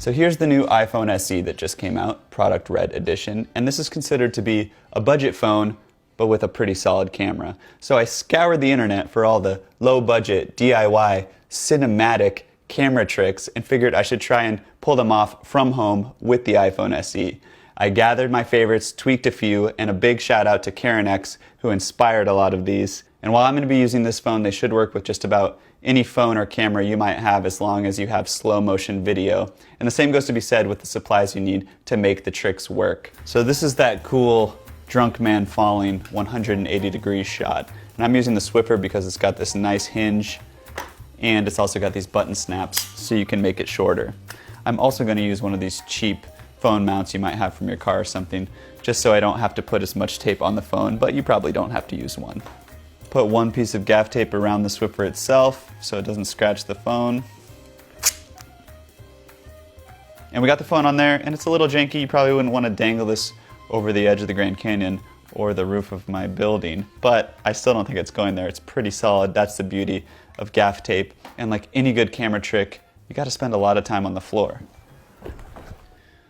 So here's the new iPhone SE that just came out, Product Red Edition, and this is considered to be a budget phone, but with a pretty solid camera. So I scoured the internet for all the low-budget, DIY, cinematic camera tricks and figured I should try and pull them off from home with the iPhone SE. I gathered my favorites, tweaked a few, and a big shout out to Karen X, who inspired a lot of these. And while I'm going to be using this phone, they should work with just about any phone or camera you might have as long as you have slow motion video. And the same goes to be said with the supplies you need to make the tricks work. So this is that cool drunk man falling 180 degrees shot. And I'm using the Swiffer because it's got this nice hinge and it's also got these button snaps so you can make it shorter. I'm also going to use one of these cheap phone mounts you might have from your car or something, just so I don't have to put as much tape on the phone, but you probably don't have to use one. Put one piece of gaff tape around the Swiffer itself so it doesn't scratch the phone. And we got the phone on there, and it's a little janky. You probably wouldn't want to dangle this over the edge of the Grand Canyon or the roof of my building, but I still don't think it's going there. It's pretty solid. That's the beauty of gaff tape. And like any good camera trick, you got to spend a lot of time on the floor.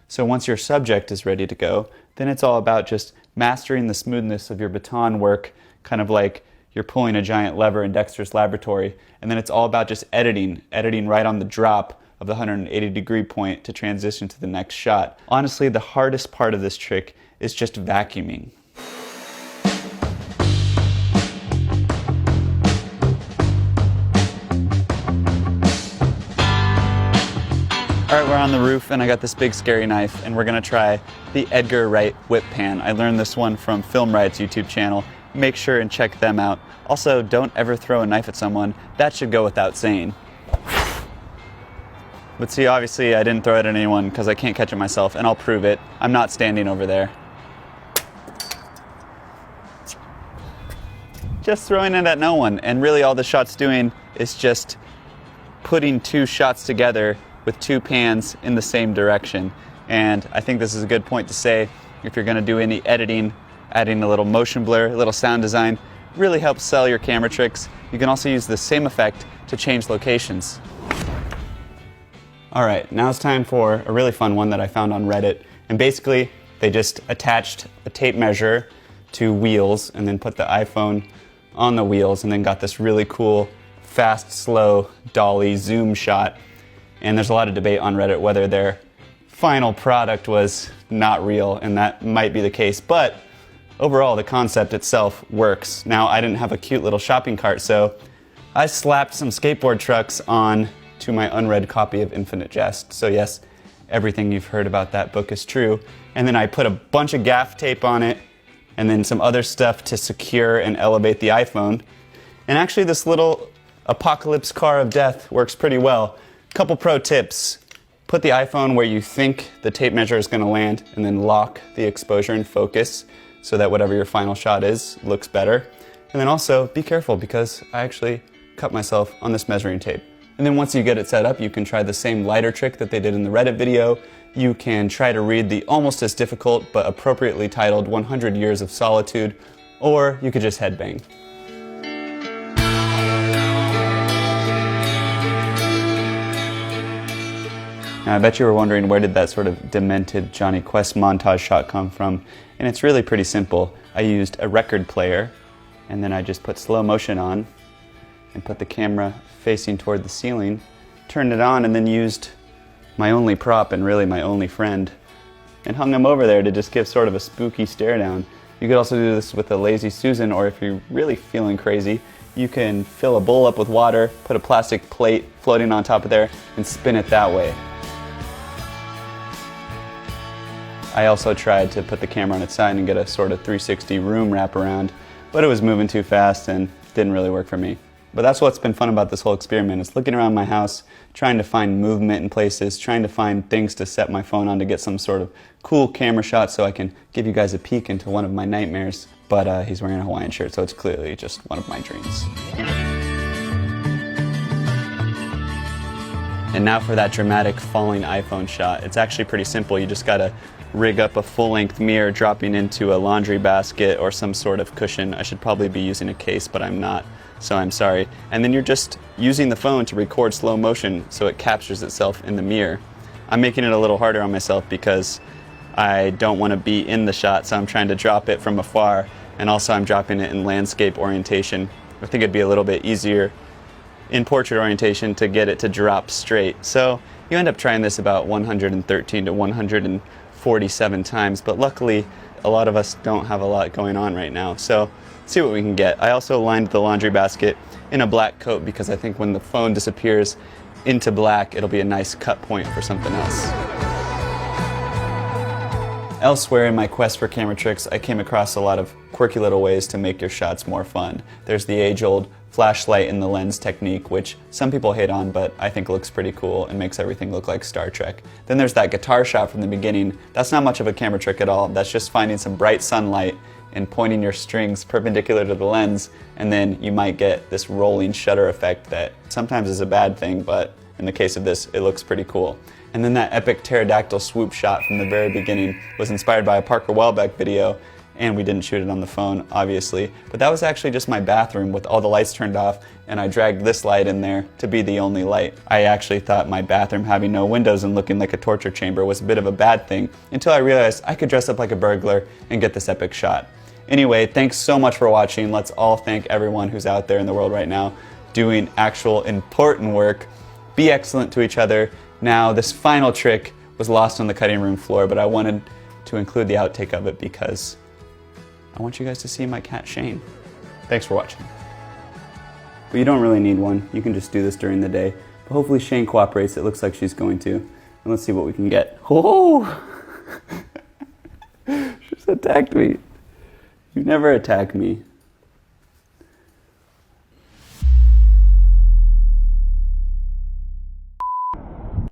So once your subject is ready to go, then it's all about just mastering the smoothness of your baton work, kind of like you're pulling a giant lever in Dexter's Laboratory, and then it's all about just editing right on the drop of the 180 degree point to transition to the next shot. Honestly, the hardest part of this trick is just vacuuming. All right, we're on the roof and I got this big scary knife and we're gonna try the Edgar Wright whip pan. I learned this one from Film Right's YouTube channel. Make sure and check them out. Also, don't ever throw a knife at someone. That should go without saying. But see, obviously I didn't throw it at anyone because I can't catch it myself, and I'll prove it. I'm not standing over there. Just throwing it at no one, and really all the shot's doing is just putting two shots together with two pans in the same direction. And I think this is a good point to say, if you're gonna do any editing, adding a little motion blur, a little sound design, really helps sell your camera tricks. You can also use the same effect to change locations. All right, now it's time for a really fun one that I found on Reddit. And basically, they just attached a tape measure to wheels and then put the iPhone on the wheels and then got this really cool, fast, slow, dolly zoom shot. And there's a lot of debate on Reddit whether their final product was not real, and that might be the case. But overall, the concept itself works. Now, I didn't have a cute little shopping cart, so I slapped some skateboard trucks on to my unread copy of Infinite Jest. So yes, everything you've heard about that book is true. And then I put a bunch of gaff tape on it, and then some other stuff to secure and elevate the iPhone. And actually, this little apocalypse car of death works pretty well. Couple pro tips. Put the iPhone where you think the tape measure is going to land, and then lock the exposure and focus so that whatever your final shot is looks better. And then also be careful because I actually cut myself on this measuring tape. And then once you get it set up, you can try the same lighter trick that they did in the Reddit video. You can try to read the almost as difficult but appropriately titled 100 Years of Solitude, or you could just headbang. Now, I bet you were wondering where did that sort of demented Johnny Quest montage shot come from, and it's really pretty simple. I used a record player, and then I just put slow motion on, and put the camera facing toward the ceiling, turned it on, and then used my only prop and really my only friend, and hung him over there to just give sort of a spooky stare down. You could also do this with a Lazy Susan, or if you're really feeling crazy, you can fill a bowl up with water, put a plastic plate floating on top of there, and spin it that way. I also tried to put the camera on its side and get a sort of 360 room wraparound, but it was moving too fast and didn't really work for me. But that's what's been fun about this whole experiment, is looking around my house, trying to find movement in places, trying to find things to set my phone on to get some sort of cool camera shot so I can give you guys a peek into one of my nightmares. But he's wearing a Hawaiian shirt, so it's clearly just one of my dreams. And now for that dramatic falling iPhone shot. It's actually pretty simple. You just gotta rig up a full-length mirror dropping into a laundry basket or some sort of cushion. I should probably be using a case, but I'm not, so I'm sorry. And then you're just using the phone to record slow motion so it captures itself in the mirror. I'm making it a little harder on myself because I don't want to be in the shot, so I'm trying to drop it from afar, and also I'm dropping it in landscape orientation. I think it'd be a little bit easier in portrait orientation to get it to drop straight. So you end up trying this about 113 to 147 times, but luckily a lot of us don't have a lot going on right now. So let's see what we can get. I also lined the laundry basket in a black coat because I think when the phone disappears into black, it'll be a nice cut point for something else. Elsewhere in my quest for camera tricks, I came across a lot of quirky little ways to make your shots more fun. There's the age-old flashlight in the lens technique, which some people hate on, but I think looks pretty cool and makes everything look like Star Trek. Then there's that guitar shot from the beginning. That's not much of a camera trick at all. That's just finding some bright sunlight and pointing your strings perpendicular to the lens, and then you might get this rolling shutter effect that sometimes is a bad thing, but in the case of this, it looks pretty cool. And then that epic pterodactyl swoop shot from the very beginning was inspired by a Parker Welbeck video, and we didn't shoot it on the phone, obviously. But that was actually just my bathroom with all the lights turned off, and I dragged this light in there to be the only light. I actually thought my bathroom having no windows and looking like a torture chamber was a bit of a bad thing, until I realized I could dress up like a burglar and get this epic shot. Anyway, thanks so much for watching. Let's all thank everyone who's out there in the world right now doing actual important work. Be excellent to each other. Now, this final trick was lost on the cutting room floor, but I wanted to include the outtake of it because I want you guys to see my cat Shane. Thanks for watching. But you don't really need one. You can just do this during the day. But hopefully Shane cooperates. It looks like she's going to. And let's see what we can get. Oh! She's attacked me. You never attack me.